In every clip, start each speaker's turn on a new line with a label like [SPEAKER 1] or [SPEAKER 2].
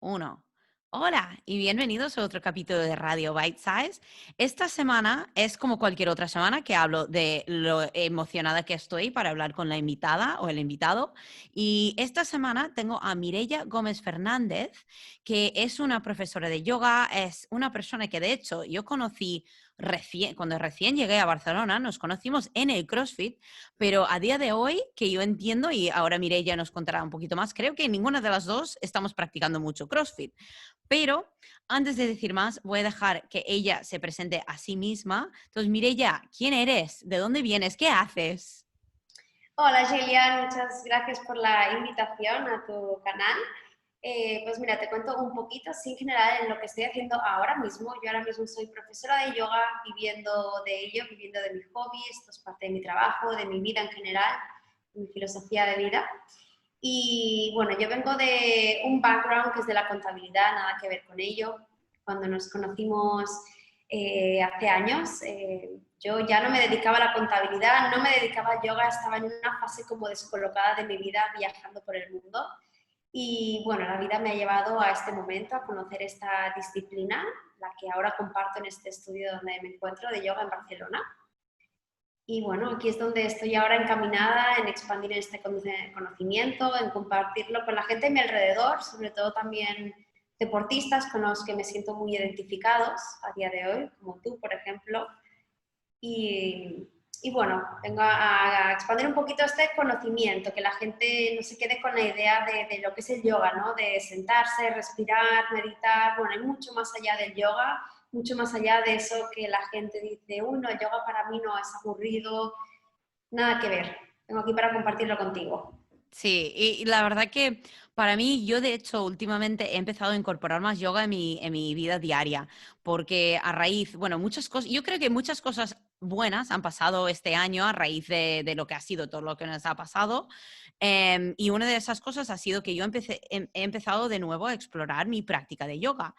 [SPEAKER 1] Uno. Hola y bienvenidos a otro capítulo de Radio Bite Size. Esta semana es como cualquier otra semana que hablo de lo emocionada que estoy para hablar con la invitada o el invitado. Y esta semana tengo a Mireia Gómez Fernández, que es una profesora de yoga, es una persona que de hecho yo conocí cuando recién llegué a Barcelona, nos conocimos en el CrossFit, pero a día de hoy, que yo entiendo, y ahora Mireia nos contará un poquito más, creo que ninguna de las dos estamos practicando mucho CrossFit. Pero antes de decir más, voy a dejar que ella se presente a sí misma. Entonces, Mireia, ¿quién eres? ¿De dónde vienes? ¿Qué haces?
[SPEAKER 2] Hola Gillian, muchas gracias por la invitación a tu canal. Pues mira, te cuento un poquito, así en general, en lo que estoy haciendo ahora mismo. Yo ahora mismo soy profesora de yoga, viviendo de ello, viviendo de mi hobby. Esto es parte de mi trabajo, de mi vida en general, de mi filosofía de vida. Y bueno, yo vengo de un background que es de la contabilidad, nada que ver con ello. Cuando nos conocimos hace años, yo ya no me dedicaba a la contabilidad, no me dedicaba al yoga, estaba en una fase como descolocada de mi vida viajando por el mundo. Y bueno, la vida me ha llevado a este momento, a conocer esta disciplina, la que ahora comparto en este estudio donde me encuentro de yoga en Barcelona. Y bueno, aquí es donde estoy ahora encaminada en expandir este conocimiento, en compartirlo con la gente a mi alrededor, sobre todo también deportistas con los que me siento muy identificados a día de hoy, como tú, por ejemplo. Y, y bueno, vengo a expandir un poquito este conocimiento, que la gente no se quede con la idea de lo que es el yoga, ¿no? De sentarse, respirar, meditar. Bueno, hay mucho más allá del yoga, mucho más allá de eso que la gente dice, uy, no, el yoga para mí no es aburrido, nada que ver. Vengo aquí para compartirlo contigo.
[SPEAKER 1] Sí, y la verdad que para mí, yo de hecho últimamente he empezado a incorporar más yoga en mi vida diaria, porque a raíz, bueno, muchas cosas, yo creo que muchas cosas buenas han pasado este año a raíz de lo que ha sido todo lo que nos ha pasado. Y una de esas cosas ha sido que he empezado de nuevo a explorar mi práctica de yoga.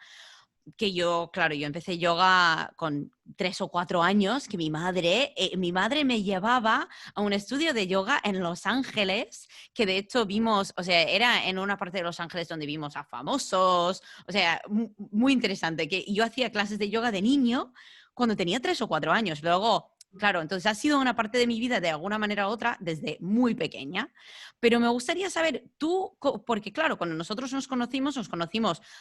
[SPEAKER 1] Que yo, claro, yo empecé yoga con 3 o 4 años, que mi madre me llevaba a un estudio de yoga en Los Ángeles, que de hecho vimos, o sea, era en una parte de Los Ángeles donde vimos a famosos, o sea, muy interesante, que yo hacía clases de yoga de niño cuando tenía 3 o 4 años. Luego, claro, entonces ha sido una parte de mi vida de alguna manera u otra desde muy pequeña. Pero me gustaría saber tú, porque claro, cuando nosotros nos conocimos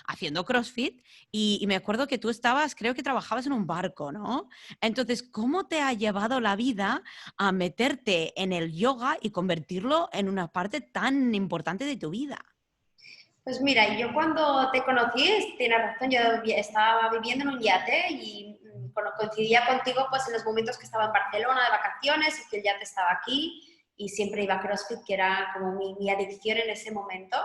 [SPEAKER 1] haciendo CrossFit y me acuerdo que tú estabas, creo que trabajabas en un barco, ¿no? Entonces, ¿cómo te ha llevado la vida a meterte en el yoga y convertirlo en una parte tan importante de tu vida?
[SPEAKER 2] Pues mira, yo cuando te conocí, tienes razón, yo estaba viviendo en un yate y coincidía contigo pues en los momentos que estaba en Barcelona de vacaciones y que el yate estaba aquí y siempre iba a CrossFit, que era como mi adicción en ese momento.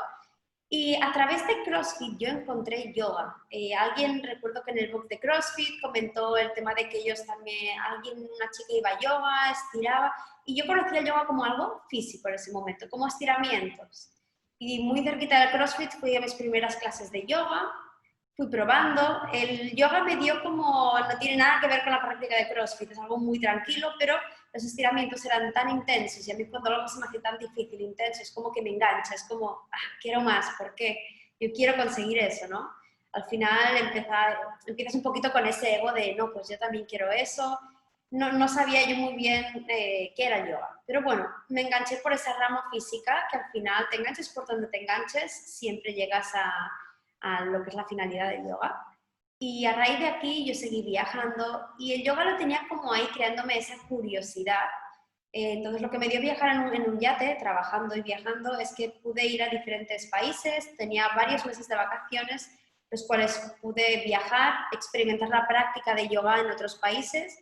[SPEAKER 2] Y a través de CrossFit yo encontré yoga. Alguien, recuerdo que en el book de CrossFit comentó el tema de que ellos también, una chica iba a yoga, estiraba, y yo conocí el yoga como algo físico en ese momento, como estiramientos. Y muy cerquita del CrossFit fui a mis primeras clases de yoga, fui probando. El yoga me dio como, no tiene nada que ver con la práctica de CrossFit, es algo muy tranquilo, pero los estiramientos eran tan intensos y a mí cuando algo se me hace tan difícil, intenso, es como que me engancha, es como, quiero más, ¿por qué? Yo quiero conseguir eso, ¿no? Al final empiezas un poquito con ese ego de, no, pues yo también quiero eso. No sabía yo muy bien qué era el yoga. Pero bueno, me enganché por esa rama física que al final te enganches por donde te enganches, siempre llegas a lo que es la finalidad del yoga. Y a raíz de aquí yo seguí viajando y el yoga lo tenía como ahí creándome esa curiosidad. Entonces lo que me dio viajar en un yate, trabajando y viajando, es que pude ir a diferentes países, tenía varios meses de vacaciones, los cuales pude viajar, experimentar la práctica de yoga en otros países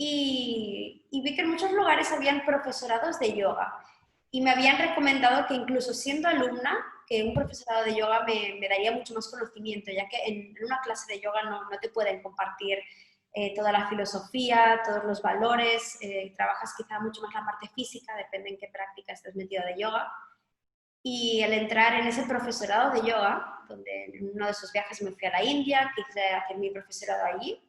[SPEAKER 2] y vi que en muchos lugares habían profesorados de yoga y me habían recomendado que incluso siendo alumna, que un profesorado de yoga me daría mucho más conocimiento, ya que en una clase de yoga no te pueden compartir toda la filosofía, todos los valores, trabajas quizá mucho más la parte física, depende en qué práctica estés metido de yoga. Y el entrar en ese profesorado de yoga, donde en uno de esos viajes me fui a la India, quise hacer mi profesorado allí,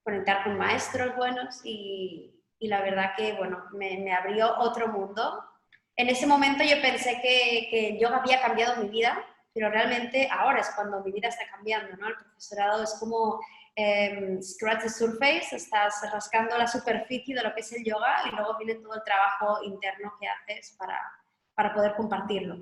[SPEAKER 2] conectar con maestros buenos y la verdad que, bueno, me abrió otro mundo. En ese momento yo pensé que el yoga había cambiado mi vida, pero realmente ahora es cuando mi vida está cambiando, ¿no? El profesorado es como scratch the surface, estás rascando la superficie de lo que es el yoga y luego viene todo el trabajo interno que haces para poder compartirlo.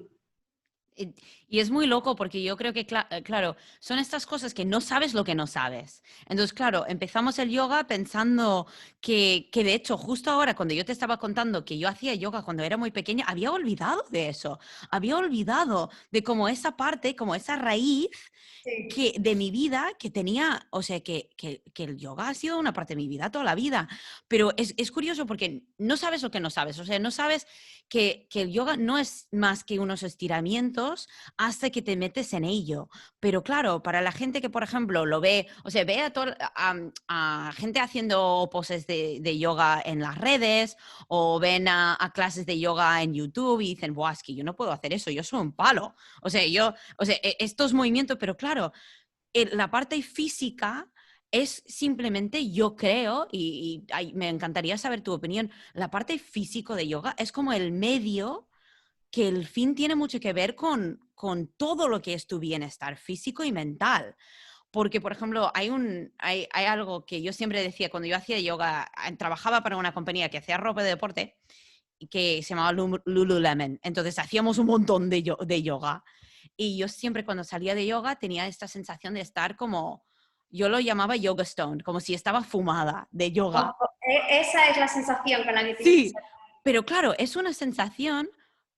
[SPEAKER 1] Y es muy loco porque yo creo que, claro, son estas cosas que no sabes lo que no sabes. Entonces, claro, empezamos el yoga pensando que de hecho, justo ahora, cuando yo te estaba contando que yo hacía yoga cuando era muy pequeña, había olvidado de eso. Había olvidado de como esa parte, como esa raíz
[SPEAKER 2] Sí.
[SPEAKER 1] que de mi vida que tenía, o sea, que el yoga ha sido una parte de mi vida toda la vida. Pero es curioso porque no sabes lo que no sabes, o sea, no sabes que el yoga no es más que unos estiramientos hasta que te metes en ello. Pero claro, para la gente que, por ejemplo, lo ve, o sea, ve a gente haciendo poses de yoga en las redes o ven a clases de yoga en YouTube y dicen, Buah, es que yo no puedo hacer eso, yo soy un palo. O sea, estos movimientos, pero claro, la parte física es simplemente, yo creo, y me encantaría saber tu opinión, la parte físico de yoga es como el medio que el fin tiene mucho que ver con todo lo que es tu bienestar físico y mental. Porque, por ejemplo, hay algo que yo siempre decía cuando yo hacía yoga, trabajaba para una compañía que hacía ropa de deporte que se llamaba Lululemon. Entonces hacíamos un montón de yoga. Y yo siempre cuando salía de yoga tenía esta sensación de estar como, yo lo llamaba yoga stone, como si estaba fumada de yoga.
[SPEAKER 2] Esa es la sensación con la que tienes que
[SPEAKER 1] Sí,
[SPEAKER 2] ser.
[SPEAKER 1] pero claro, es una sensación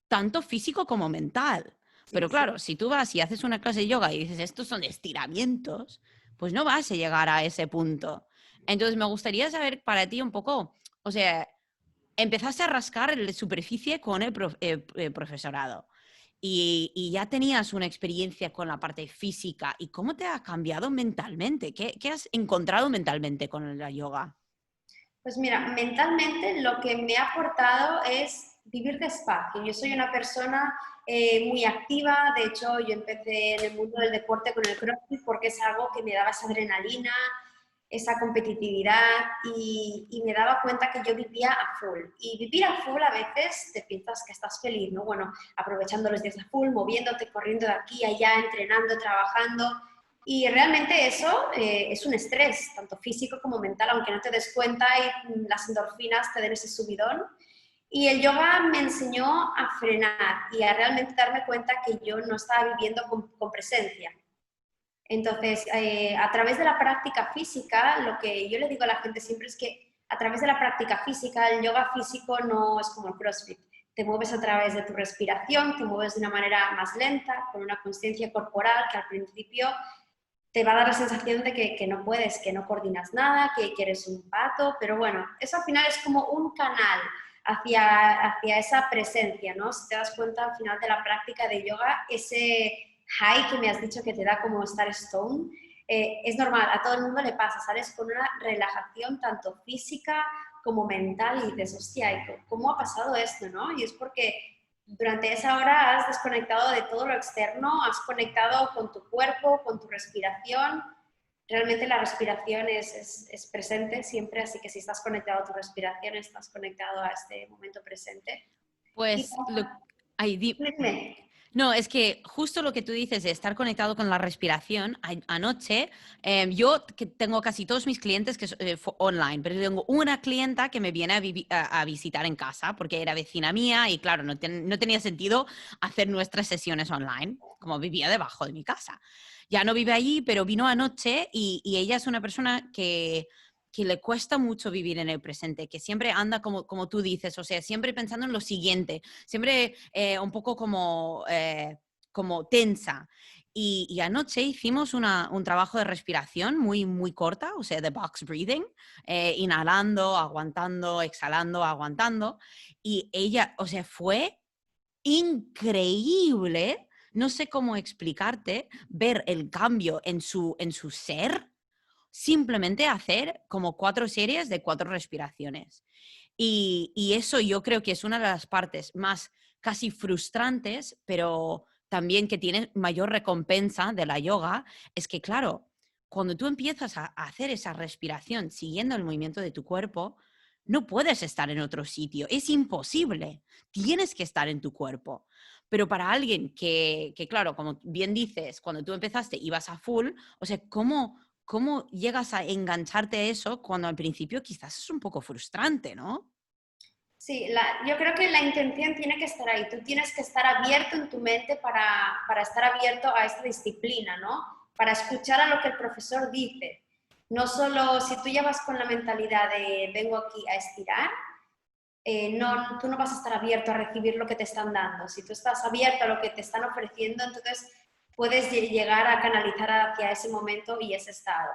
[SPEAKER 1] tanto físico como mental. Pero
[SPEAKER 2] Sí, sí.
[SPEAKER 1] claro, si tú vas y haces una clase de yoga y dices, estos son estiramientos, pues no vas a llegar a ese punto. Entonces me gustaría saber para ti un poco, o sea, empezaste a rascar la superficie con el profesorado y ya tenías una experiencia con la parte física. ¿Y cómo te ha cambiado mentalmente? ¿Qué has encontrado mentalmente con la yoga?
[SPEAKER 2] Pues mira, mentalmente lo que me ha aportado es vivir despacio. Yo soy una persona muy activa, de hecho yo empecé en el mundo del deporte con el CrossFit porque es algo que me daba esa adrenalina, esa competitividad y me daba cuenta que yo vivía a full. Y vivir a full a veces te piensas que estás feliz, ¿no? Bueno, aprovechando los días a full, moviéndote, corriendo de aquí a allá, entrenando, trabajando. Y realmente eso es un estrés, tanto físico como mental, aunque no te des cuenta y las endorfinas te den ese subidón. Y el yoga me enseñó a frenar y a realmente darme cuenta que yo no estaba viviendo con presencia. Entonces, a través de la práctica física, lo que yo le digo a la gente siempre es que a través de la práctica física, el yoga físico no es como el CrossFit. Te mueves a través de tu respiración, te mueves de una manera más lenta, con una conciencia corporal que al principio te va a dar la sensación de que no puedes, que no coordinas nada, que eres un pato, pero bueno, eso al final es como un canal hacia esa presencia, ¿no? Si te das cuenta al final de la práctica de yoga, ese high que me has dicho que te da como estar stone, es normal, a todo el mundo le pasa, sales con una relajación tanto física como mental y dices, hostia, ¿cómo ha pasado esto, no? Y es porque durante esa hora has desconectado de todo lo externo, has conectado con tu cuerpo, con tu respiración. Realmente la respiración es presente siempre, así que si estás conectado a tu respiración, estás conectado a este momento presente. Y
[SPEAKER 1] Pues, ay,
[SPEAKER 2] dime,
[SPEAKER 1] no, es que justo lo que tú dices de estar conectado con la respiración, anoche, yo que tengo casi todos mis clientes que online, pero tengo una clienta que me viene a visitar en casa porque era vecina mía y claro, no tenía sentido hacer nuestras sesiones online, como vivía debajo de mi casa. Ya no vive allí, pero vino anoche y ella es una persona que le cuesta mucho vivir en el presente, que siempre anda como tú dices, o sea, siempre pensando en lo siguiente, siempre un poco como tensa. Y anoche hicimos un trabajo de respiración muy corta, o sea, de box breathing, inhalando, aguantando, exhalando, aguantando. Y ella, o sea, fue increíble, no sé cómo explicarte, ver el cambio en su ser, simplemente hacer como 4 series de 4 respiraciones. Y eso yo creo que es una de las partes más casi frustrantes, pero también que tiene mayor recompensa de la yoga, es que claro, cuando tú empiezas a hacer esa respiración siguiendo el movimiento de tu cuerpo, no puedes estar en otro sitio, es imposible, tienes que estar en tu cuerpo. Pero para alguien que, claro, como bien dices, cuando tú empezaste ibas a full, o sea, ¿cómo llegas a engancharte a eso cuando al principio quizás es un poco frustrante, ¿no?
[SPEAKER 2] Sí, yo creo que la intención tiene que estar ahí. Tú tienes que estar abierto en tu mente para estar abierto a esta disciplina, ¿no? Para escuchar a lo que el profesor dice. No solo si tú ya vas con la mentalidad de vengo aquí a estirar, no, tú no vas a estar abierto a recibir lo que te están dando. Si tú estás abierto a lo que te están ofreciendo, entonces puedes llegar a canalizar hacia ese momento y ese estado.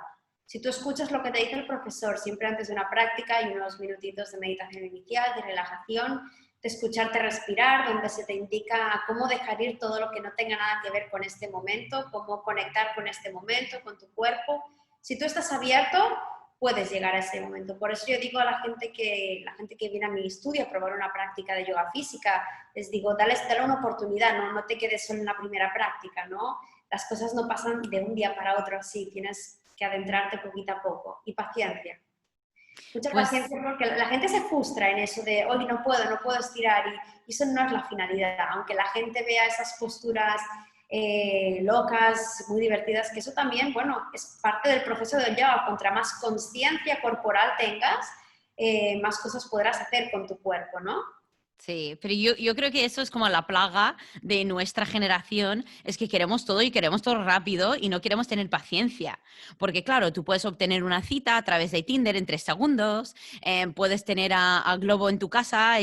[SPEAKER 2] Si tú escuchas lo que te dice el profesor siempre antes de una práctica y unos minutitos de meditación inicial, de relajación, de escucharte respirar, donde se te indica cómo dejar ir todo lo que no tenga nada que ver con este momento, cómo conectar con este momento, con tu cuerpo. Si tú estás abierto, puedes llegar a ese momento. Por eso yo digo a la gente que viene a mi estudio a probar una práctica de yoga física, les digo, dale una oportunidad, no te quedes solo en la primera práctica, ¿no? Las cosas no pasan de un día para otro así, tienes que adentrarte poquito a poco y paciencia. Mucha
[SPEAKER 1] Pues
[SPEAKER 2] paciencia porque la gente se frustra en eso de hoy no puedo estirar y eso no es la finalidad, aunque la gente vea esas posturas locas, muy divertidas, que eso también, bueno, es parte del proceso del yoga. Contra más conciencia corporal tengas, más cosas podrás hacer con tu cuerpo, ¿no?
[SPEAKER 1] sí, pero yo creo que eso es como la plaga de nuestra generación, es que queremos todo y queremos todo rápido y no queremos tener paciencia. Porque claro, tú puedes obtener una cita a través de Tinder en 3 segundos, puedes tener a Globo en tu casa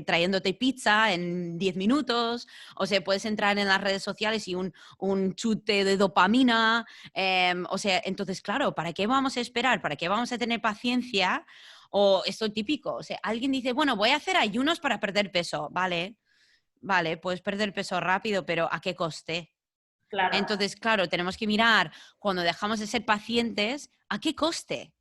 [SPEAKER 1] trayéndote pizza en 10 minutos, o sea, puedes entrar en las redes sociales y un chute de dopamina, o sea, entonces claro, ¿para qué vamos a esperar? ¿Para qué vamos a tener paciencia? O esto típico, o sea, alguien dice, bueno, voy a hacer ayunos para perder peso. Vale, vale, puedes perder peso rápido, pero ¿a qué coste?
[SPEAKER 2] Claro.
[SPEAKER 1] Entonces, claro, tenemos que mirar cuando dejamos de ser pacientes, ¿a qué coste?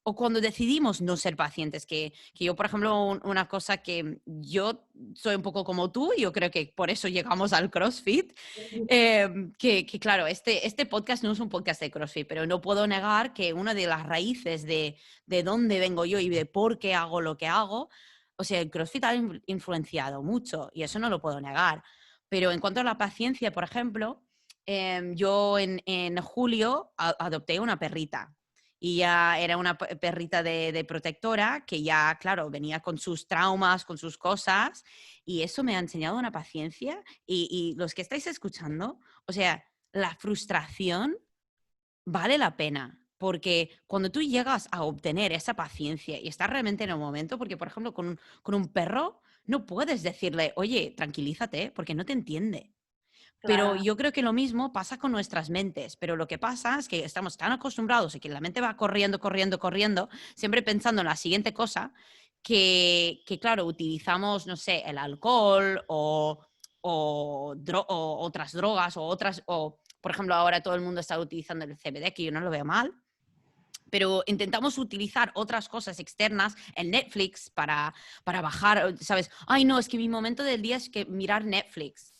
[SPEAKER 1] O cuando decidimos no ser pacientes, que yo, por ejemplo, una cosa que yo soy un poco como tú, yo creo que por eso llegamos al CrossFit, claro, este podcast no es un podcast de CrossFit, pero no puedo negar que una de las raíces de dónde vengo yo y de por qué hago lo que hago, o sea, el CrossFit ha influenciado mucho y eso no lo puedo negar. Pero en cuanto a la paciencia, por ejemplo, yo en julio adopté una perrita y ya era una perrita de protectora que ya, claro, venía con sus traumas, con sus cosas, y eso me ha enseñado una paciencia. Y los que estáis escuchando, o sea, la frustración vale la pena. Porque cuando tú llegas a obtener esa paciencia y estás realmente en el momento, porque por ejemplo con un perro no puedes decirle, oye, tranquilízate, porque no te entiende. Pero
[SPEAKER 2] Claro.
[SPEAKER 1] yo creo que lo mismo pasa con nuestras mentes, pero lo que pasa es que estamos tan acostumbrados y que la mente va corriendo, corriendo, corriendo, siempre pensando en la siguiente cosa, claro, utilizamos, no sé, el alcohol o otras drogas o por ejemplo, ahora todo el mundo está utilizando el CBD, que yo no lo veo mal, pero intentamos utilizar otras cosas externas, el Netflix, para bajar, ¿sabes? Ay, no, es que mi momento del día es que mirar Netflix.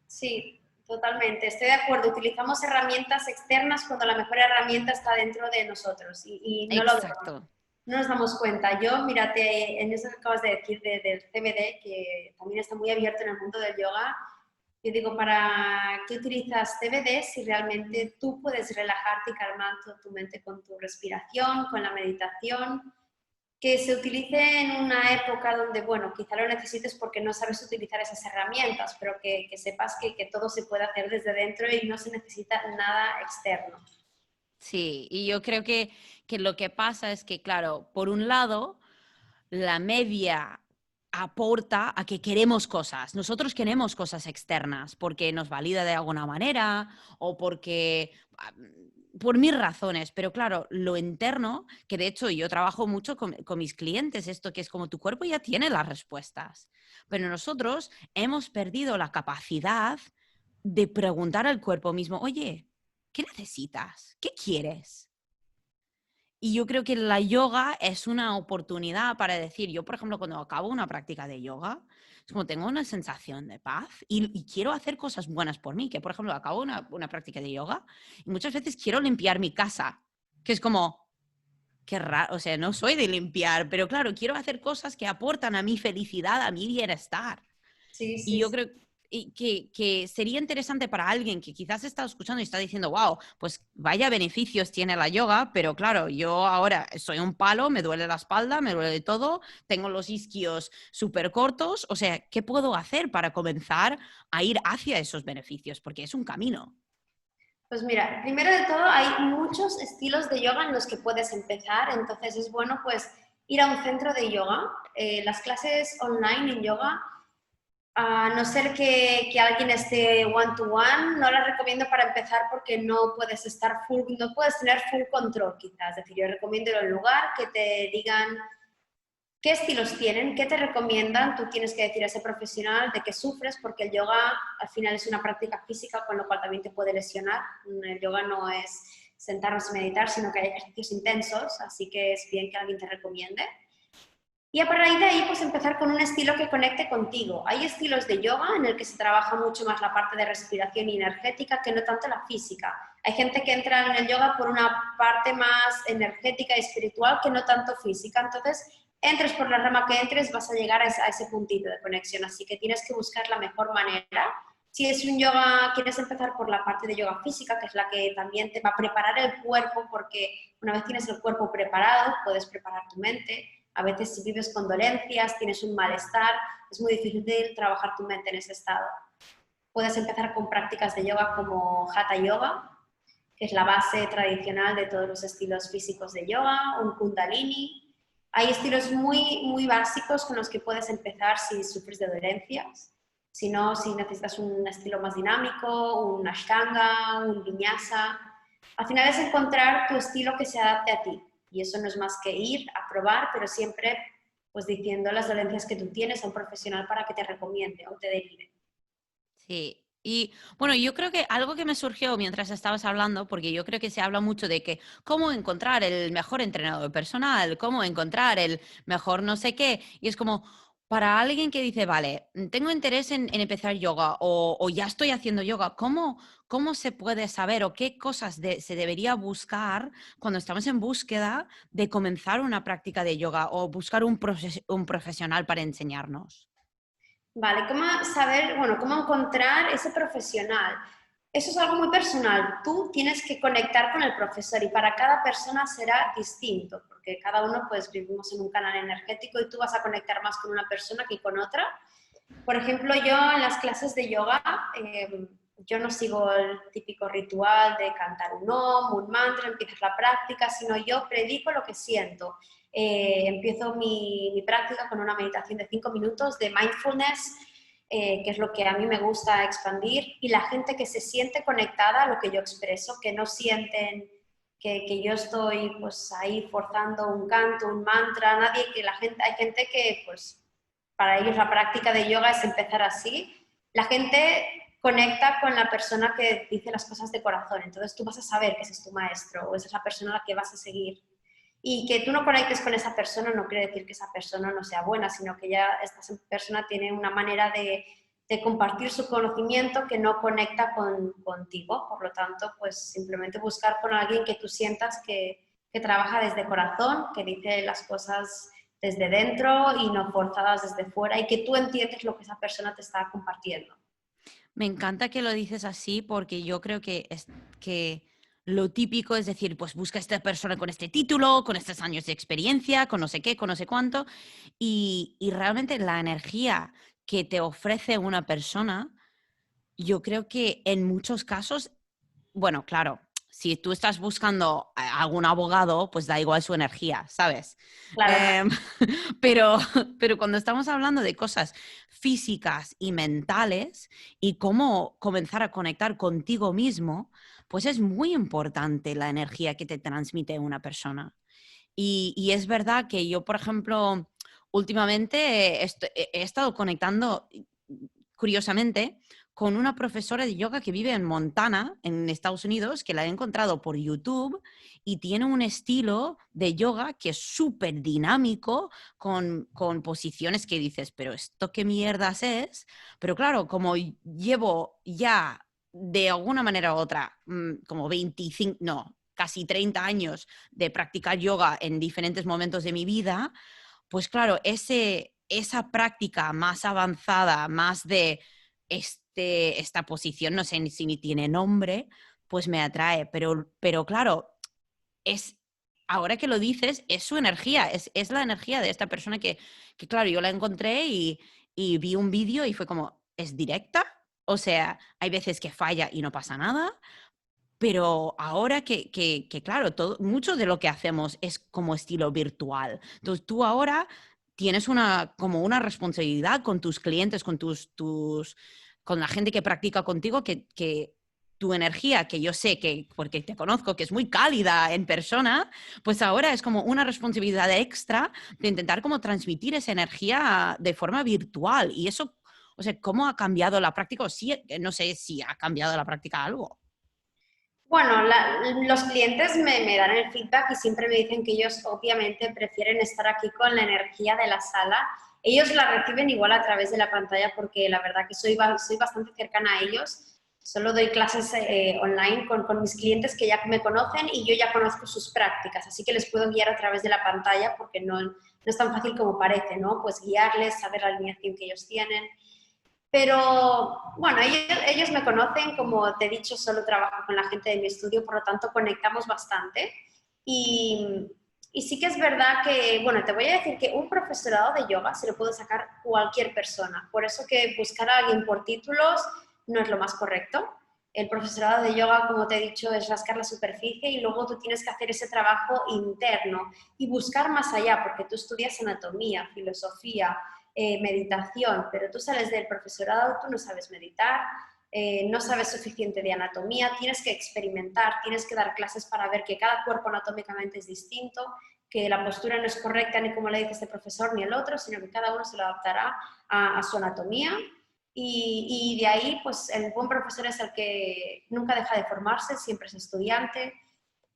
[SPEAKER 2] Sí, totalmente. Estoy de acuerdo. Utilizamos herramientas externas cuando la mejor herramienta está dentro de nosotros y no lo vemos.
[SPEAKER 1] Exacto.
[SPEAKER 2] No nos damos cuenta. Yo, mírate, en eso que acabas de decir del CBD, que también está muy abierto en el mundo del yoga, yo digo, ¿para qué utilizas CBD si realmente tú puedes relajarte y calmar tu mente con tu respiración, con la meditación? Que se utilice en una época donde, bueno, quizá lo necesites porque no sabes utilizar esas herramientas, pero que sepas que todo se puede hacer desde dentro y no se necesita nada externo.
[SPEAKER 1] Sí, y yo creo que lo que pasa es que, claro, por un lado, la media aporta a que queremos cosas. Nosotros queremos cosas externas porque nos valida de alguna manera o porque por mil razones, pero claro, lo interno, que de hecho yo trabajo mucho con mis clientes, esto que es como tu cuerpo ya tiene las respuestas, pero nosotros hemos perdido la capacidad de preguntar al cuerpo mismo, oye, ¿qué necesitas? ¿Qué quieres? Y yo creo que la yoga es una oportunidad para decir, yo por ejemplo cuando acabo una práctica de yoga, es como tengo una sensación de paz y quiero hacer cosas buenas por mí, que por ejemplo acabo una práctica de yoga y muchas veces quiero limpiar mi casa, que es como, qué raro, o sea, no soy de limpiar, pero claro, quiero hacer cosas que aportan a mi felicidad, a mi bienestar.
[SPEAKER 2] Sí,
[SPEAKER 1] Y
[SPEAKER 2] sí,
[SPEAKER 1] yo
[SPEAKER 2] sí.
[SPEAKER 1] creo, que sería interesante para alguien que quizás está escuchando y está diciendo, wow, pues vaya beneficios tiene la yoga, pero claro, yo ahora soy un palo, me duele la espalda, me duele todo, tengo los isquios súper cortos, o sea, ¿qué puedo hacer para comenzar a ir hacia esos beneficios? Porque es un camino.
[SPEAKER 2] Pues mira, primero de todo hay muchos estilos de yoga en los que puedes empezar, entonces es bueno pues ir a un centro de yoga. Las clases online en yoga, a no ser que alguien esté one-to-one, no las recomiendo para empezar porque no puedes estar full, no puedes tener full control quizás. Es decir, yo recomiendo ir a un lugar que te digan qué estilos tienen, qué te recomiendan. Tú tienes que decir a ese profesional de qué sufres, porque el yoga al final es una práctica física, con lo cual también te puede lesionar. El yoga no es sentarnos y meditar, sino que hay ejercicios intensos, así que es bien que alguien te recomiende. Y a partir de ahí, pues empezar con un estilo que conecte contigo. Hay estilos de yoga en el que se trabaja mucho más la parte de respiración y energética que no tanto la física. Hay gente que entra en el yoga por una parte más energética y espiritual que no tanto física. Entonces, entres por la rama que entres, vas a llegar a ese puntito de conexión. Así que tienes que buscar la mejor manera. Si es un yoga, quieres empezar por la parte de yoga física, que es la que también te va a preparar el cuerpo, porque una vez tienes el cuerpo preparado, puedes preparar tu mente. A veces si vives con dolencias, tienes un malestar, es muy difícil trabajar tu mente en ese estado. Puedes empezar con prácticas de yoga como Hatha Yoga, que es la base tradicional de todos los estilos físicos de yoga, un Kundalini. Hay estilos muy básicos con los que puedes empezar si sufres de dolencias. Si no, si necesitas un estilo más dinámico, un Ashtanga, un Vinyasa. Al final es encontrar tu estilo que se adapte a ti. Y eso no es más que ir a probar, pero siempre pues diciendo las dolencias que tú tienes a un profesional para que te recomiende o te derive.
[SPEAKER 1] Sí. Y bueno, yo creo que algo que me surgió mientras estabas hablando, porque yo creo que se habla mucho de que cómo encontrar el mejor entrenador personal, cómo encontrar el mejor no sé qué, y es como para alguien que dice, vale, tengo interés en empezar yoga o ya estoy haciendo yoga, ¿cómo se puede saber o qué cosas se debería buscar cuando estamos en búsqueda de comenzar una práctica de yoga o buscar un profesional para enseñarnos?
[SPEAKER 2] Vale, ¿cómo saber, bueno, cómo encontrar ese profesional? Eso es algo muy personal. Tú tienes que conectar con el profesor y para cada persona será distinto, porque cada uno pues vivimos en un canal energético y tú vas a conectar más con una persona que con otra. Por ejemplo, yo en las clases de yoga, yo no sigo el típico ritual de cantar un om, un mantra, empiezas la práctica, sino yo predico lo que siento. Empiezo mi práctica con una meditación de 5 minutos de mindfulness, que es lo que a mí me gusta expandir, y la gente que se siente conectada a lo que yo expreso, que no sienten que yo estoy pues ahí forzando un canto, un mantra, nadie, que la gente, hay gente que pues para ellos la práctica de yoga es empezar así. La gente conecta con la persona que dice las cosas de corazón, entonces tú vas a saber que ese es tu maestro o esa es la persona a la que vas a seguir. Y que tú no conectes con esa persona no quiere decir que esa persona no sea buena, sino que ya esta persona tiene una manera de compartir su conocimiento que no conecta contigo. Por lo tanto, pues simplemente buscar con alguien que tú sientas que trabaja desde corazón, que dice las cosas desde dentro y no forzadas desde fuera y que tú entiendes lo que esa persona te está compartiendo.
[SPEAKER 1] Me encanta que lo dices así porque yo creo que lo típico es decir, pues busca a esta persona con este título, con estos años de experiencia, con no sé qué, con no sé cuánto, y realmente la energía que te ofrece una persona, yo creo que en muchos casos, bueno, claro, si tú estás buscando a algún abogado, pues da igual su energía, ¿sabes?
[SPEAKER 2] Claro,
[SPEAKER 1] Em, pero, pero cuando estamos hablando de cosas físicas y mentales y cómo comenzar a conectar contigo mismo, pues es muy importante la energía que te transmite una persona. Y es verdad que yo, por ejemplo, últimamente he estado conectando, curiosamente, con una profesora de yoga que vive en Montana, en Estados Unidos, que la he encontrado por YouTube y tiene un estilo de yoga que es súper dinámico, con posiciones que dices, pero ¿esto qué mierdas es? Pero claro, como llevo ya de alguna manera u otra, como 25, no, casi 30 años de practicar yoga en diferentes momentos de mi vida, pues claro, esa práctica más avanzada, más de esta posición, no sé ni si ni tiene nombre, pues me atrae. Pero claro, ahora que lo dices, es su energía, es la energía de esta persona que claro, yo la encontré y vi un vídeo y fue como, ¿es directa? O sea, hay veces que falla y no pasa nada, pero ahora claro, mucho de lo que hacemos es como estilo virtual. Entonces tú ahora tienes como una responsabilidad con tus clientes, con la gente que practica contigo, que tu energía, que yo sé que, porque te conozco, que es muy cálida en persona, pues ahora es como una responsabilidad extra de intentar como transmitir esa energía de forma virtual. Y eso, o sea, ¿cómo ha cambiado la práctica? O sí, no sé si ha cambiado la práctica algo.
[SPEAKER 2] Bueno, los clientes me dan el feedback y siempre me dicen que ellos obviamente prefieren estar aquí con la energía de la sala. Ellos la reciben igual a través de la pantalla porque la verdad que soy bastante cercana a ellos. Solo doy clases online con mis clientes que ya me conocen y yo ya conozco sus prácticas, así que les puedo guiar a través de la pantalla porque no es tan fácil como parece, ¿no? Pues guiarles, saber la alineación que ellos tienen. Pero bueno, ellos me conocen, como te he dicho, solo trabajo con la gente de mi estudio, por lo tanto conectamos bastante. Y, y sí que es verdad que, bueno, te voy a decir que un profesorado de yoga se lo puede sacar cualquier persona. Por eso que buscar a alguien por títulos no es lo más correcto. El profesorado de yoga, como te he dicho, es rascar la superficie y luego tú tienes que hacer ese trabajo interno y buscar más allá, porque tú estudias anatomía, filosofía, meditación, pero tú sales del profesorado, tú no sabes meditar, no sabes suficiente de anatomía, tienes que experimentar, tienes que dar clases para ver que cada cuerpo anatómicamente es distinto, que la postura no es correcta ni como le dice este profesor ni el otro, sino que cada uno se lo adaptará a su anatomía. Y de ahí, pues el buen profesor es el que nunca deja de formarse, siempre es estudiante,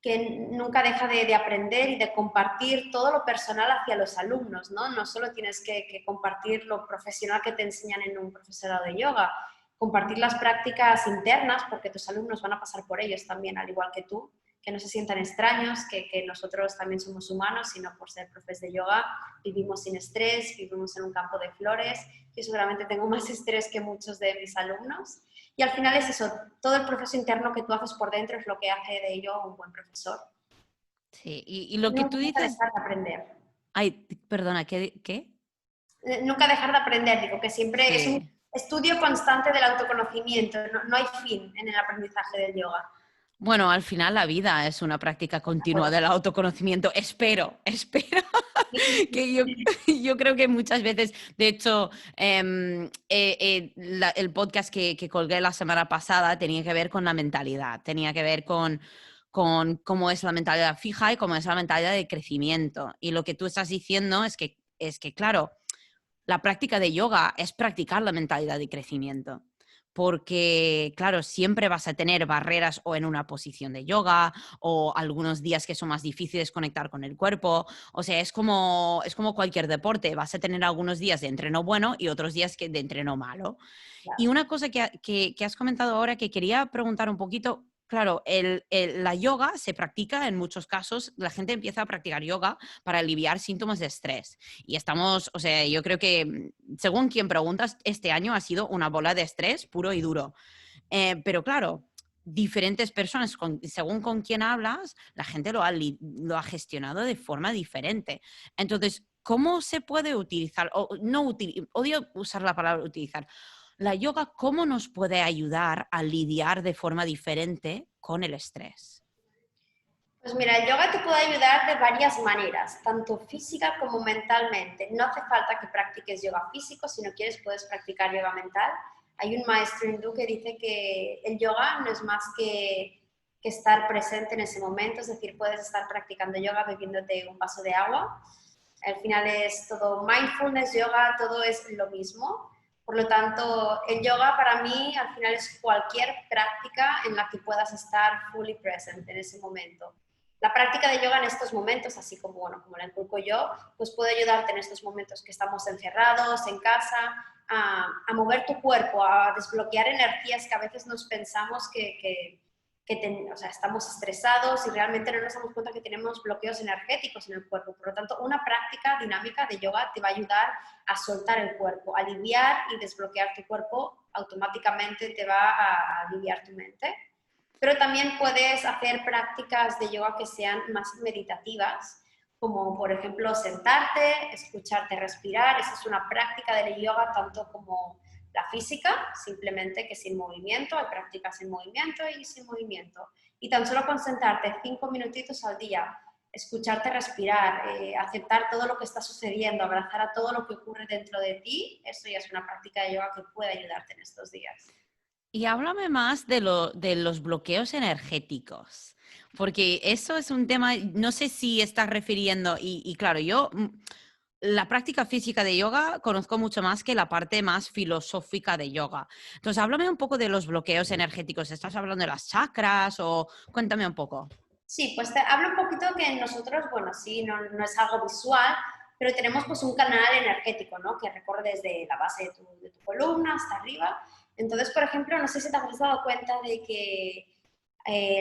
[SPEAKER 2] que nunca deja de aprender y de compartir todo lo personal hacia los alumnos, ¿no? No solo tienes que compartir lo profesional que te enseñan en un profesorado de yoga, compartir las prácticas internas, porque tus alumnos van a pasar por ellos también, al igual que tú, que no se sientan extraños, que nosotros también somos humanos, sino por ser profes de yoga vivimos sin estrés, vivimos en un campo de flores. Yo seguramente tengo más estrés que muchos de mis alumnos. Y al final es eso, todo el proceso interno que tú haces por dentro es lo que hace de ello un buen profesor.
[SPEAKER 1] Sí, y lo que
[SPEAKER 2] Nunca
[SPEAKER 1] tú dices,
[SPEAKER 2] dejar de aprender.
[SPEAKER 1] ay, perdona, ¿qué?
[SPEAKER 2] Nunca dejar de aprender, digo que siempre es un
[SPEAKER 1] Sí.
[SPEAKER 2] estudio constante del autoconocimiento, no hay fin en el aprendizaje del yoga.
[SPEAKER 1] Bueno, al final la vida es una práctica continua del autoconocimiento. Espero que yo creo que muchas veces, de hecho, el podcast que colgué la semana pasada tenía que ver con la mentalidad, tenía que ver con cómo es la mentalidad fija y cómo es la mentalidad de crecimiento. Y lo que tú estás diciendo es que claro, la práctica de yoga es practicar la mentalidad de crecimiento. Porque, claro, siempre vas a tener barreras o en una posición de yoga o algunos días que son más difíciles conectar con el cuerpo. O sea, es como cualquier deporte. Vas a tener algunos días de entreno bueno y otros días de entreno malo. Y una cosa que has comentado ahora que quería preguntar un poquito, claro, la yoga se practica en muchos casos, la gente empieza a practicar yoga para aliviar síntomas de estrés. Y estamos, o sea, yo creo que según quien preguntas, este año ha sido una bola de estrés puro y duro. Pero claro, diferentes personas, según con quién hablas, la gente lo ha gestionado de forma diferente. Entonces, ¿cómo se puede utilizar? O no odio usar la palabra utilizar. La yoga, ¿cómo nos puede ayudar a lidiar de forma diferente con el estrés?
[SPEAKER 2] Pues mira, el yoga te puede ayudar de varias maneras, tanto física como mentalmente. No hace falta que practiques yoga físico, si no quieres puedes practicar yoga mental. Hay un maestro hindú que dice que el yoga no es más que estar presente en ese momento, es decir, puedes estar practicando yoga bebiéndote un vaso de agua. Al final es todo mindfulness, yoga, todo es lo mismo. Por lo tanto, el yoga para mí al final es cualquier práctica en la que puedas estar fully present en ese momento. La práctica de yoga en estos momentos, así como, bueno, como la inculco yo, pues puede ayudarte en estos momentos que estamos encerrados, en casa, a mover tu cuerpo, a desbloquear energías que a veces nos pensamos o sea, estamos estresados y realmente no nos damos cuenta que tenemos bloqueos energéticos en el cuerpo. Por lo tanto, una práctica dinámica de yoga te va a ayudar a soltar el cuerpo, a aliviar y desbloquear tu cuerpo, automáticamente te va a aliviar tu mente. Pero también puedes hacer prácticas de yoga que sean más meditativas, como por ejemplo sentarte, escucharte respirar. Esa es una práctica de yoga tanto como la física, simplemente que sin movimiento. Hay prácticas sin movimiento y sin movimiento. Y tan solo con sentarte 5 minutitos al día, escucharte respirar, aceptar todo lo que está sucediendo, abrazar a todo lo que ocurre dentro de ti, eso ya es una práctica de yoga que puede ayudarte en estos días.
[SPEAKER 1] Y háblame más de los bloqueos energéticos, porque eso es un tema, no sé si estás refiriendo, y claro, yo la práctica física de yoga conozco mucho más que la parte más filosófica de yoga. Entonces, háblame un poco de los bloqueos energéticos. ¿Estás hablando de las chakras o cuéntame un poco?
[SPEAKER 2] Sí, pues te hablo un poquito que nosotros, bueno, sí, no es algo visual, pero tenemos pues un canal energético, ¿no? Que recorre desde la base de tu columna hasta arriba. Entonces, por ejemplo, no sé si te habrás dado cuenta de que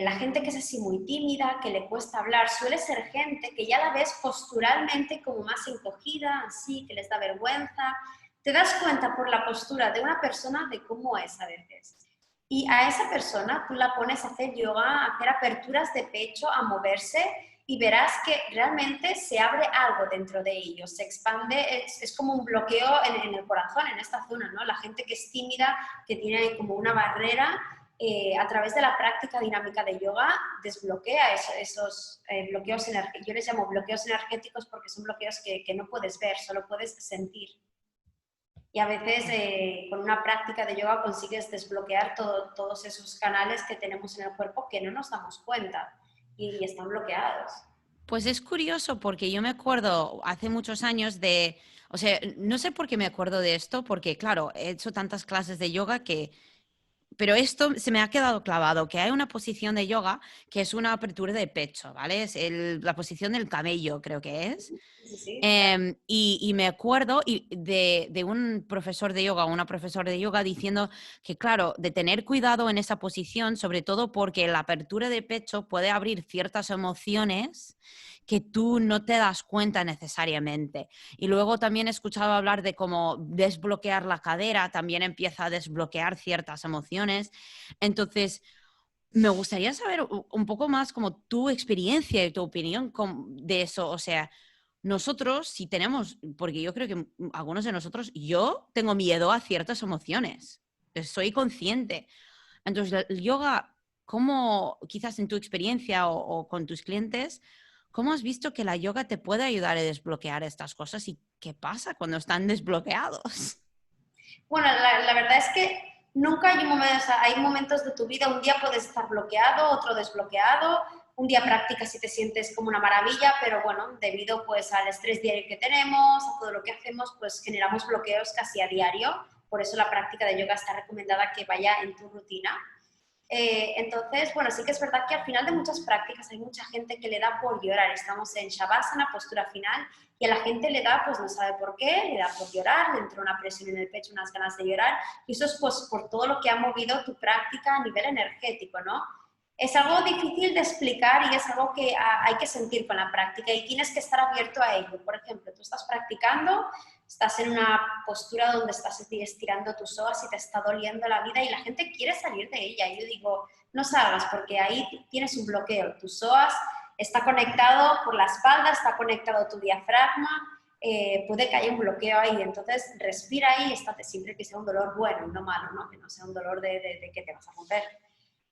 [SPEAKER 2] la gente que es así muy tímida, que le cuesta hablar, suele ser gente que ya la ves posturalmente como más encogida, así, que les da vergüenza. Te das cuenta por la postura de una persona de cómo es a veces. Y a esa persona tú la pones a hacer yoga, a hacer aperturas de pecho, a moverse y verás que realmente se abre algo dentro de ellos, se expande, es como un bloqueo en el corazón, en esta zona, ¿no? La gente que es tímida, que tiene como una barrera, a través de la práctica dinámica de yoga desbloquea esos bloqueos energéticos. Yo les llamo bloqueos energéticos porque son bloqueos que no puedes ver, solo puedes sentir. Y a veces con una práctica de yoga consigues desbloquear todos esos canales que tenemos en el cuerpo que no nos damos cuenta y están bloqueados.
[SPEAKER 1] Pues es curioso porque yo me acuerdo hace muchos años de, o sea, no sé por qué me acuerdo de esto, porque claro, he hecho tantas clases de yoga que pero esto se me ha quedado clavado, que hay una posición de yoga que es una apertura de pecho, ¿vale? Es la posición del camello, creo que es.
[SPEAKER 2] Sí, sí, claro.
[SPEAKER 1] Y me acuerdo de un profesor de yoga, una profesora de yoga diciendo que, claro, de tener cuidado en esa posición, sobre todo porque la apertura de pecho puede abrir ciertas emociones que tú no te das cuenta necesariamente. Y luego también he escuchado hablar de cómo desbloquear la cadera, también empieza a desbloquear ciertas emociones. Entonces, me gustaría saber un poco más como tu experiencia y tu opinión de eso. O sea, nosotros, si tenemos, porque yo creo que algunos de nosotros, yo tengo miedo a ciertas emociones, soy consciente. Entonces, el yoga, ¿cómo, quizás en tu experiencia o con tus clientes, cómo has visto que la yoga te puede ayudar a desbloquear estas cosas y qué pasa cuando están desbloqueados?
[SPEAKER 2] Bueno, la verdad es que nunca hay un momento, o sea, hay momentos de tu vida, un día puedes estar bloqueado, otro desbloqueado, un día practicas y te sientes como una maravilla, pero bueno, debido pues al estrés diario que tenemos, a todo lo que hacemos, pues generamos bloqueos casi a diario, por eso la práctica de yoga está recomendada que vaya en tu rutina. Entonces, bueno, sí que es verdad que al final de muchas prácticas hay mucha gente que le da por llorar. Estamos en Shavasana, postura final, y a la gente le da, pues no sabe por qué, le da por llorar, le entra una presión en el pecho, unas ganas de llorar, y eso es pues por todo lo que ha movido tu práctica a nivel energético, ¿no? Es algo difícil de explicar y es algo que hay que sentir con la práctica y tienes que estar abierto a ello. Por ejemplo, tú estás practicando, estás en una postura donde estás estirando tus psoas y te está doliendo la vida y la gente quiere salir de ella. Y yo digo, no salgas porque ahí tienes un bloqueo. Tus psoas está conectado por la espalda, está conectado tu diafragma, puede que haya un bloqueo ahí. Entonces, respira ahí y estate siempre que sea un dolor bueno y no malo, ¿no? Que no sea un dolor de que te vas a romper.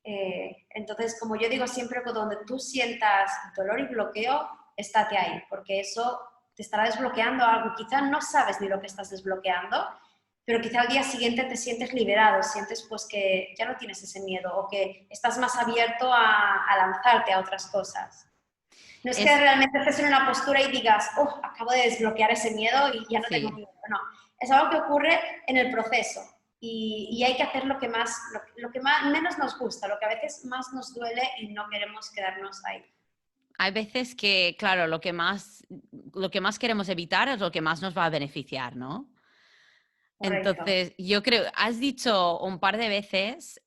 [SPEAKER 2] Entonces, como yo digo siempre, que donde tú sientas dolor y bloqueo, estate ahí, porque eso te estará desbloqueando algo. Quizá no sabes ni lo que estás desbloqueando, pero quizá al día siguiente te sientes liberado, sientes pues que ya no tienes ese miedo o que estás más abierto a lanzarte a otras cosas. No es que
[SPEAKER 1] Es,
[SPEAKER 2] realmente estés en una postura y digas, oh, acabo de desbloquear ese miedo y ya no tengo
[SPEAKER 1] sí.
[SPEAKER 2] miedo. No, es algo que ocurre en el proceso y hay que hacer lo que más, menos nos gusta, lo que a veces más nos duele y no queremos quedarnos ahí.
[SPEAKER 1] Hay veces que, claro, lo que más queremos evitar es lo que más nos va a beneficiar, ¿no?
[SPEAKER 2] Correcto.
[SPEAKER 1] Entonces, yo creo, has dicho un par de veces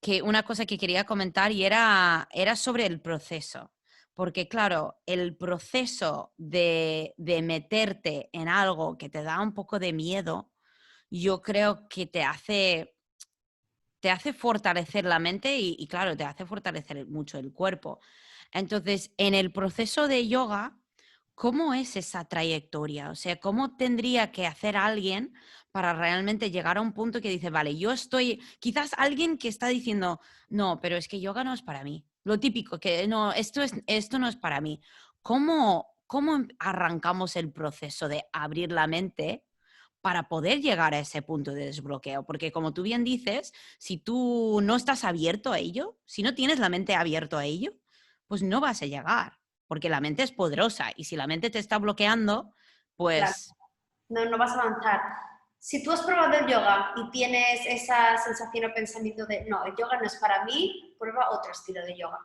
[SPEAKER 1] que una cosa que quería comentar y era sobre el proceso. Porque claro, el proceso de meterte en algo que te da un poco de miedo, yo creo que te hace fortalecer la mente y claro, te hace fortalecer mucho el cuerpo. Entonces, en el proceso de yoga, ¿cómo es esa trayectoria? O sea, ¿cómo tendría que hacer alguien para realmente llegar a un punto que dice, vale, yo estoy, quizás alguien que está diciendo, no, pero es que yoga no es para mí. Lo típico, que no, esto no es para mí. ¿Cómo arrancamos el proceso de abrir la mente para poder llegar a ese punto de desbloqueo? Porque como tú bien dices, si tú no estás abierto a ello, si no tienes la mente abierto a ello, pues no vas a llegar, porque la mente es poderosa y si la mente te está bloqueando,
[SPEAKER 2] Claro,
[SPEAKER 1] pues
[SPEAKER 2] no, no vas a avanzar. Si tú has probado el yoga y tienes esa sensación o pensamiento de, no, el yoga no es para mí, prueba otro estilo de yoga.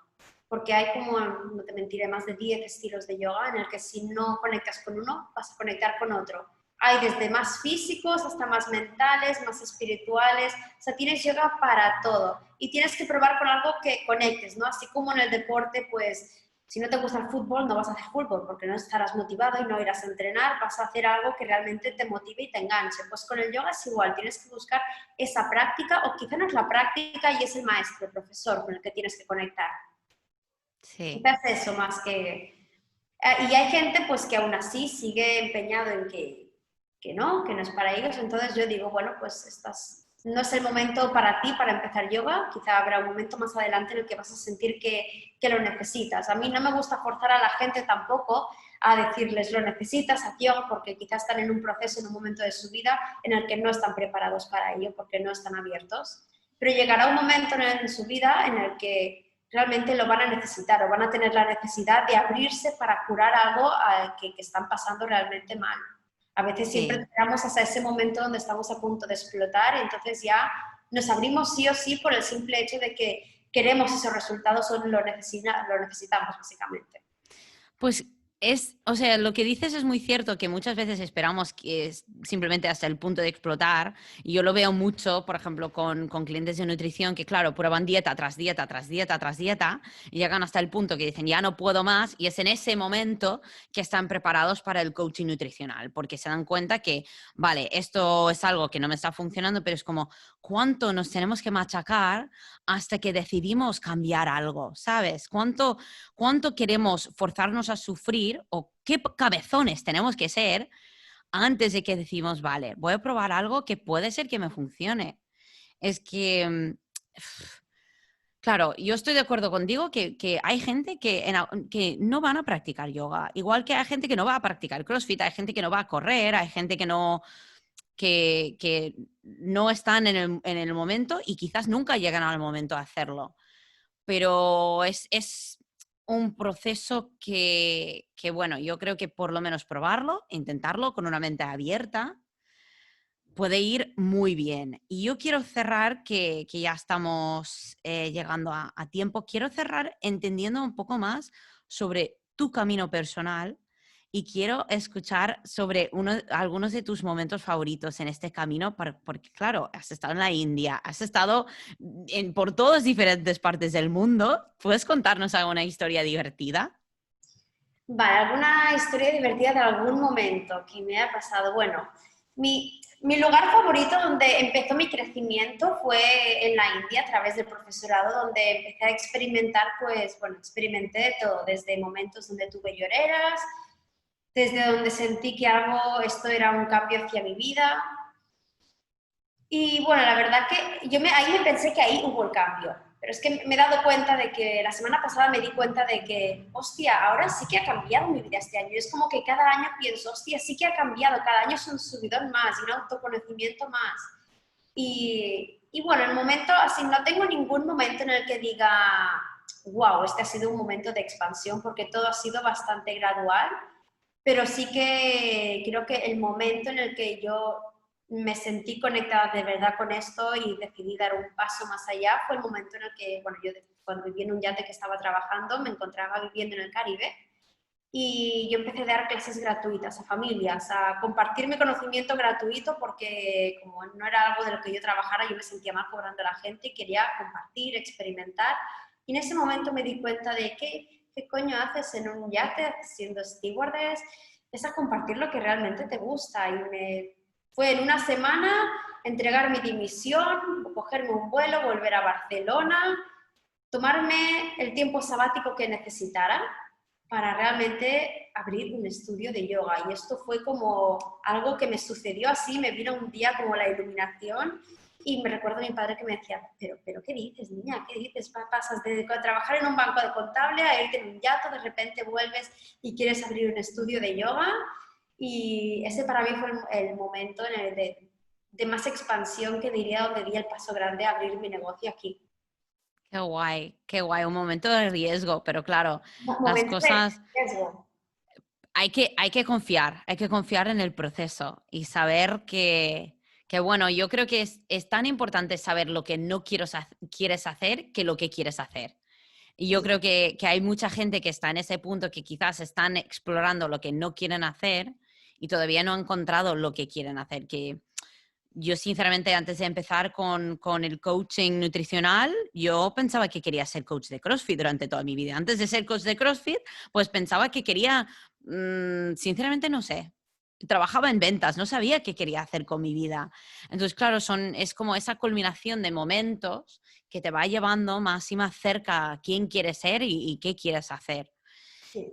[SPEAKER 2] Porque hay como, no te mentiré, más de 10 estilos de yoga en el que si no conectas con uno, vas a conectar con otro. Hay desde más físicos hasta más mentales, más espirituales. O sea, tienes yoga para todo. Y tienes que probar con algo que conectes, ¿no? Así como en el deporte, pues si no te gusta el fútbol, no vas a hacer fútbol porque no estarás motivado y no irás a entrenar, vas a hacer algo que realmente te motive y te enganche. Pues con el yoga es igual, tienes que buscar esa práctica o quizá no es la práctica y es el maestro, el profesor con el que tienes que conectar.
[SPEAKER 1] sí.
[SPEAKER 2] Quizás eso más que... Y hay gente pues que aún así sigue empeñado en que no es para ellos, entonces yo digo, bueno, pues no es el momento para ti para empezar yoga, quizá habrá un momento más adelante en el que vas a sentir que lo necesitas. A mí no me gusta forzar a la gente tampoco a decirles lo necesitas, haz yoga, porque quizás están en un proceso, en un momento de su vida en el que no están preparados para ello, porque no están abiertos. Pero llegará un momento en su vida en el que realmente lo van a necesitar o van a tener la necesidad de abrirse para curar algo que están pasando realmente mal. A veces siempre
[SPEAKER 1] Sí.
[SPEAKER 2] esperamos hasta ese momento donde estamos a punto de explotar y entonces ya nos abrimos sí o sí por el simple hecho de que queremos esos resultados o lo necesitamos básicamente.
[SPEAKER 1] Pues o sea, lo que dices es muy cierto, que muchas veces esperamos que es simplemente hasta el punto de explotar. Y yo lo veo mucho, por ejemplo, con clientes de nutrición que, claro, prueban dieta tras dieta, tras dieta, tras dieta, y llegan hasta el punto que dicen, ya no puedo más, y es en ese momento que están preparados para el coaching nutricional, porque se dan cuenta que, vale, esto es algo que no me está funcionando, pero es como, ¿cuánto nos tenemos que machacar hasta que decidimos cambiar algo? ¿Sabes? ¿Cuánto queremos forzarnos a sufrir o qué cabezones tenemos que ser antes de que decimos, vale, voy a probar algo que puede ser que me funcione? Es que, claro, yo estoy de acuerdo contigo que hay gente que no van a practicar yoga, igual que hay gente que no va a practicar CrossFit, hay gente que no va a correr, hay gente que no están en el momento y quizás nunca llegan al momento de hacerlo, pero es un proceso bueno, yo creo que por lo menos probarlo, intentarlo con una mente abierta, puede ir muy bien. Y yo quiero cerrar, que ya estamos llegando a tiempo, quiero cerrar entendiendo un poco más sobre tu camino personal y quiero escuchar sobre algunos de tus momentos favoritos en este camino, porque claro, has estado en la India, has estado por todas diferentes partes del mundo. ¿Puedes contarnos alguna historia divertida?
[SPEAKER 2] Vale, alguna historia divertida de algún momento que me ha pasado. Bueno, mi lugar favorito donde empezó mi crecimiento fue en la India a través del profesorado, donde empecé a experimentar, pues, bueno, experimenté de todo, desde momentos donde tuve lloreras, desde donde sentí que esto era un cambio hacia mi vida, y bueno, la verdad que ahí me pensé que ahí hubo el cambio, pero es que me he dado cuenta de que la semana pasada me di cuenta de que, hostia, ahora sí que ha cambiado mi vida este año. Es como que cada año pienso, hostia, sí que ha cambiado, cada año es un subidón más y un autoconocimiento más. Y bueno, en el momento, así no tengo ningún momento en el que diga, wow, este ha sido un momento de expansión porque todo ha sido bastante gradual, pero sí que creo que el momento en el que yo me sentí conectada de verdad con esto y decidí dar un paso más allá fue el momento en el que, bueno, yo cuando viví en un yate que estaba trabajando, me encontraba viviendo en el Caribe y yo empecé a dar clases gratuitas a familias, a compartir mi conocimiento gratuito porque como no era algo de lo que yo trabajara, yo me sentía mal cobrando a la gente y quería compartir, experimentar. Y en ese momento me di cuenta de qué coño haces en un yate siendo stewardess, es a compartir lo que realmente te gusta. Y fue en una semana entregar mi dimisión, cogerme un vuelo, volver a Barcelona, tomarme el tiempo sabático que necesitara para realmente abrir un estudio de yoga. Y esto fue como algo que me sucedió así, me vino un día como la iluminación y me recuerdo a mi padre que me decía, pero ¿qué dices, niña? ¿Qué dices? Pasas de trabajar en un banco de contable a irte en un yate, de repente vuelves y quieres abrir un estudio de yoga. Y ese para mí fue el momento en el de más expansión que diría donde di el paso grande a abrir mi negocio aquí.
[SPEAKER 1] Qué guay, un momento de riesgo, pero claro, las
[SPEAKER 2] Momento de
[SPEAKER 1] cosas
[SPEAKER 2] riesgo.
[SPEAKER 1] hay que confiar en el proceso y saber que bueno, yo creo que es tan importante saber lo que no quieres hacer que lo que quieres hacer. Y yo creo que hay mucha gente que está en ese punto que quizás están explorando lo que no quieren hacer y todavía no han encontrado lo que quieren hacer. Que yo, sinceramente, antes de empezar con el coaching nutricional, yo pensaba que quería ser coach de CrossFit durante toda mi vida. Antes de ser coach de CrossFit, pues pensaba que quería, sinceramente no sé, trabajaba en ventas, no sabía qué quería hacer con mi vida. Entonces, claro, es como esa culminación de momentos que te va llevando más y más cerca a quién quieres ser y qué quieres hacer.
[SPEAKER 2] Sí.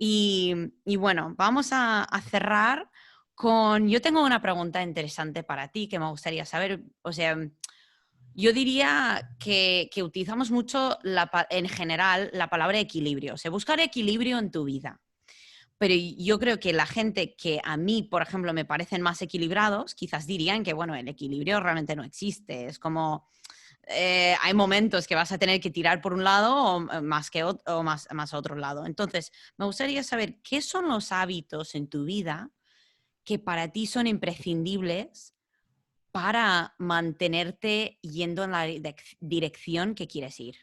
[SPEAKER 1] Y bueno, vamos a cerrar con... Yo tengo una pregunta interesante para ti que me gustaría saber. O sea, yo diría que utilizamos mucho en general la palabra equilibrio. O sea, buscar equilibrio en tu vida. Pero yo creo que la gente que a mí, por ejemplo, me parecen más equilibrados, quizás dirían que, bueno, el equilibrio realmente no existe. Es como hay momentos que vas a tener que tirar por un lado o más a otro lado. Entonces, me gustaría saber qué son los hábitos en tu vida que para ti son imprescindibles para mantenerte yendo en la dirección que quieres ir.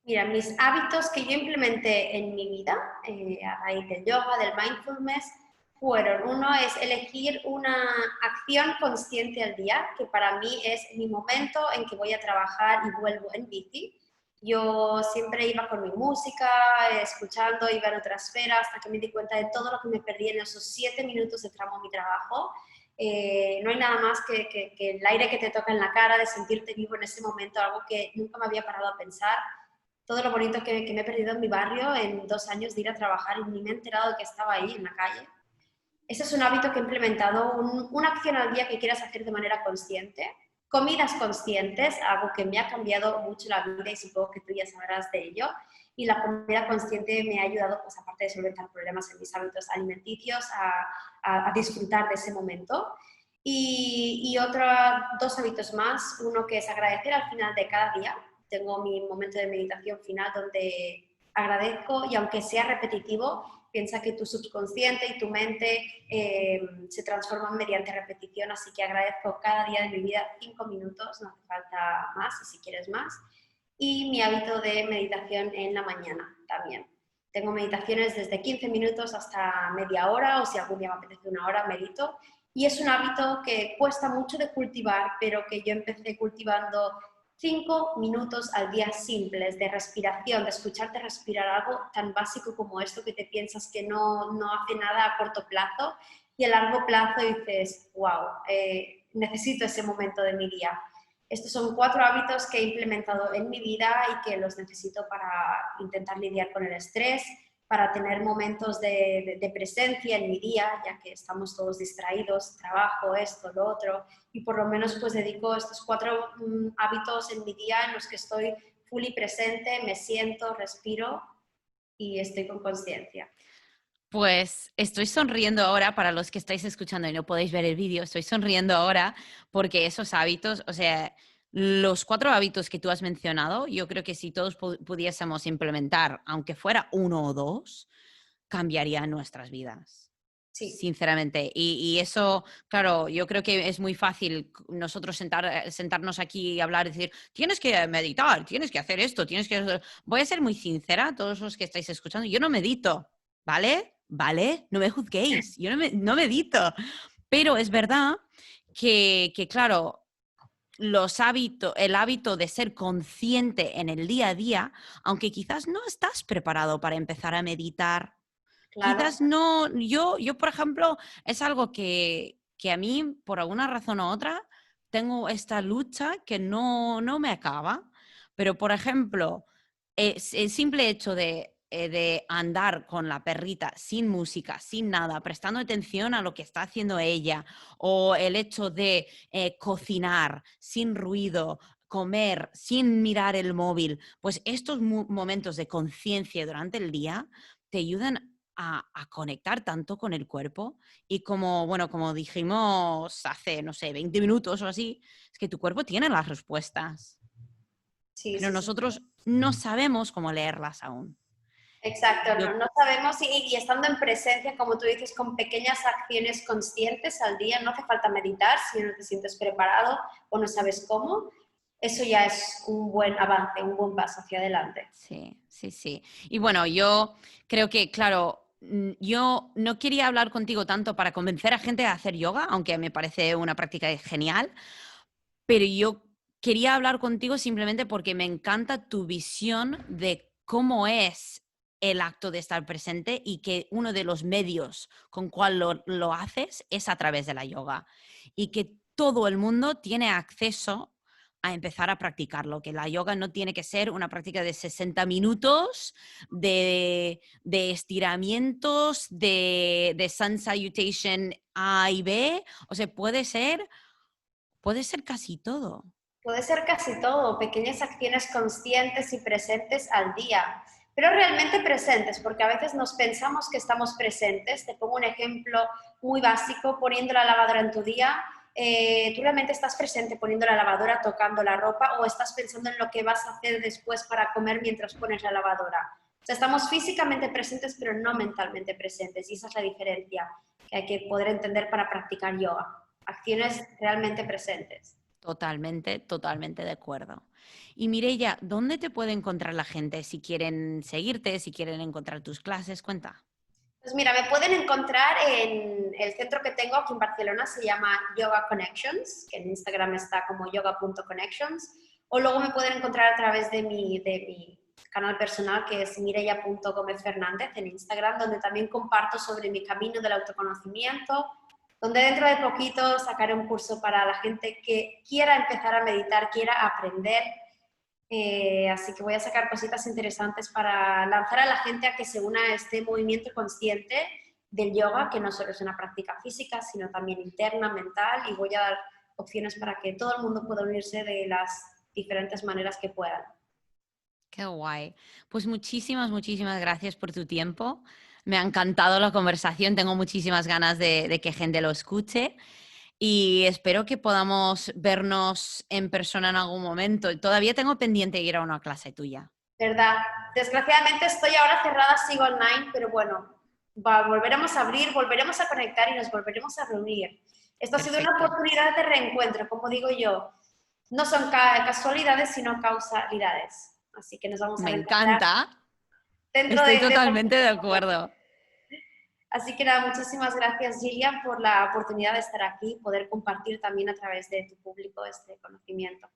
[SPEAKER 2] Mira, mis hábitos que yo implementé en mi vida, a raíz del yoga, del mindfulness, fueron, uno es elegir una acción consciente al día, que para mí es mi momento en que voy a trabajar y vuelvo en bici. Yo siempre iba con mi música, escuchando, iba en otra esfera, hasta que me di cuenta de todo lo que me perdí en esos 7 minutos de tramo a mi trabajo. No hay nada más que el aire que te toca en la cara, de sentirte vivo en ese momento, algo que nunca me había parado a pensar, todo lo bonito que me he perdido en mi barrio en 2 años de ir a trabajar y ni me he enterado de que estaba ahí en la calle. Ese es un hábito que he implementado, una acción al día que quieras hacer de manera consciente. Comidas conscientes, algo que me ha cambiado mucho la vida y supongo que tú ya sabrás de ello. Y la comida consciente me ha ayudado, pues aparte de solventar problemas en mis hábitos alimenticios, a disfrutar de ese momento. Y otros 2 hábitos más, uno que es agradecer al final de cada día. Tengo mi momento de meditación final donde agradezco y aunque sea repetitivo, piensa que tu subconsciente y tu mente se transforman mediante repetición, así que agradezco cada día de mi vida 5 minutos, no hace falta más, si quieres más. Y mi hábito de meditación en la mañana también. Tengo meditaciones desde 15 minutos hasta media hora, o si algún día me apetece una hora, medito. Y es un hábito que cuesta mucho de cultivar, pero que yo empecé cultivando 5 minutos al día simples de respiración, de escucharte respirar, algo tan básico como esto que te piensas que no hace nada a corto plazo y a largo plazo dices, wow, necesito ese momento de mi día. Estos son 4 hábitos que he implementado en mi vida y que los necesito para intentar lidiar con el estrés, para tener momentos de presencia en mi día, ya que estamos todos distraídos, trabajo, esto, lo otro, y por lo menos pues dedico estos 4 hábitos en mi día en los que estoy fully presente, me siento, respiro y estoy con conciencia.
[SPEAKER 1] Pues estoy sonriendo ahora para los que estáis escuchando y no podéis ver el vídeo, estoy sonriendo ahora porque esos hábitos, o sea, los 4 hábitos que tú has mencionado, yo creo que si todos pudiésemos implementar, aunque fuera uno o dos, cambiaría nuestras vidas,
[SPEAKER 2] Sí,
[SPEAKER 1] sinceramente. Y eso, claro, yo creo que es muy fácil nosotros sentarnos aquí y hablar y decir, tienes que meditar, tienes que hacer esto, tienes que... Voy a ser muy sincera, todos los que estáis escuchando, yo no medito, ¿vale? ¿vale? No me juzguéis, yo no medito. Pero es verdad que claro, el hábito de ser consciente en el día a día, aunque quizás no estás preparado para empezar a meditar,
[SPEAKER 2] Claro.
[SPEAKER 1] quizás no, yo por ejemplo, es algo que a mí, por alguna razón u otra, tengo esta lucha que no me acaba. Pero, por ejemplo, el simple hecho de andar con la perrita sin música, sin nada, prestando atención a lo que está haciendo ella, o el hecho de cocinar sin ruido, comer sin mirar el móvil, pues estos momentos de conciencia durante el día te ayudan a conectar tanto con el cuerpo y como, bueno, como dijimos hace, no sé, 20 minutos o así, es que tu cuerpo tiene las respuestas,
[SPEAKER 2] Sí,
[SPEAKER 1] pero
[SPEAKER 2] sí, sí.
[SPEAKER 1] nosotros no sabemos cómo leerlas aún.
[SPEAKER 2] Exacto,
[SPEAKER 1] Yo,
[SPEAKER 2] no sabemos y estando en presencia, como tú dices, con pequeñas acciones conscientes al día, no hace falta meditar si no te sientes preparado o no sabes cómo, eso ya es un buen avance, un buen paso hacia adelante.
[SPEAKER 1] sí, sí, sí. Y bueno, yo creo que, claro, yo no quería hablar contigo tanto para convencer a gente a hacer yoga, aunque me parece una práctica genial, pero yo quería hablar contigo simplemente porque me encanta tu visión de cómo es el acto de estar presente y que uno de los medios con cual lo haces es a través de la yoga y que todo el mundo tiene acceso a empezar a practicarlo, que la yoga no tiene que ser una práctica de 60 minutos, de estiramientos, de sun salutation A y B, o sea, puede ser casi todo.
[SPEAKER 2] Puede ser casi todo, pequeñas acciones conscientes y presentes al día, pero realmente presentes, porque a veces nos pensamos que estamos presentes. Te pongo un ejemplo muy básico, poniendo la lavadora en tu día. ¿Tú realmente estás presente poniendo la lavadora, tocando la ropa, o estás pensando en lo que vas a hacer después para comer mientras pones la lavadora? O sea, estamos físicamente presentes, pero no mentalmente presentes, y esa es la diferencia que hay que poder entender para practicar yoga. Acciones realmente presentes.
[SPEAKER 1] Totalmente, totalmente de acuerdo. Y Mireia, ¿dónde te puede encontrar la gente si quieren seguirte, si quieren encontrar tus clases? Cuenta.
[SPEAKER 2] Pues mira, me pueden encontrar en el centro que tengo aquí en Barcelona, se llama Yoga Connections, que en Instagram está como yoga.connections, o luego me pueden encontrar a través de mi canal personal, que es mireia.gomez-fernández en Instagram, donde también comparto sobre mi camino del autoconocimiento, donde dentro de poquito sacaré un curso para la gente que quiera empezar a meditar, quiera aprender. Así que voy a sacar cositas interesantes para lanzar a la gente a que se una a este movimiento consciente del yoga, que no solo es una práctica física, sino también interna, mental, y voy a dar opciones para que todo el mundo pueda unirse de las diferentes maneras que puedan.
[SPEAKER 1] Qué guay. Pues muchísimas, muchísimas gracias por tu tiempo. Me ha encantado la conversación. Tengo muchísimas ganas de que gente lo escuche y espero que podamos vernos en persona en algún momento. Todavía tengo pendiente ir a una clase tuya.
[SPEAKER 2] ¿Verdad? Desgraciadamente estoy ahora cerrada, sigo online, pero bueno, volveremos a abrir, volveremos a conectar y nos volveremos a reunir. Esto ha sido una
[SPEAKER 1] Perfecto.
[SPEAKER 2] oportunidad de reencuentro, como digo yo. No son casualidades, sino causalidades. Así que nos vamos a
[SPEAKER 1] Me
[SPEAKER 2] reencontrar
[SPEAKER 1] encanta.
[SPEAKER 2] dentro
[SPEAKER 1] Estoy
[SPEAKER 2] de
[SPEAKER 1] totalmente de
[SPEAKER 2] poquito.
[SPEAKER 1] acuerdo.
[SPEAKER 2] Así que nada, muchísimas gracias, Gillian, por la oportunidad de estar aquí y poder compartir también a través de tu público este conocimiento.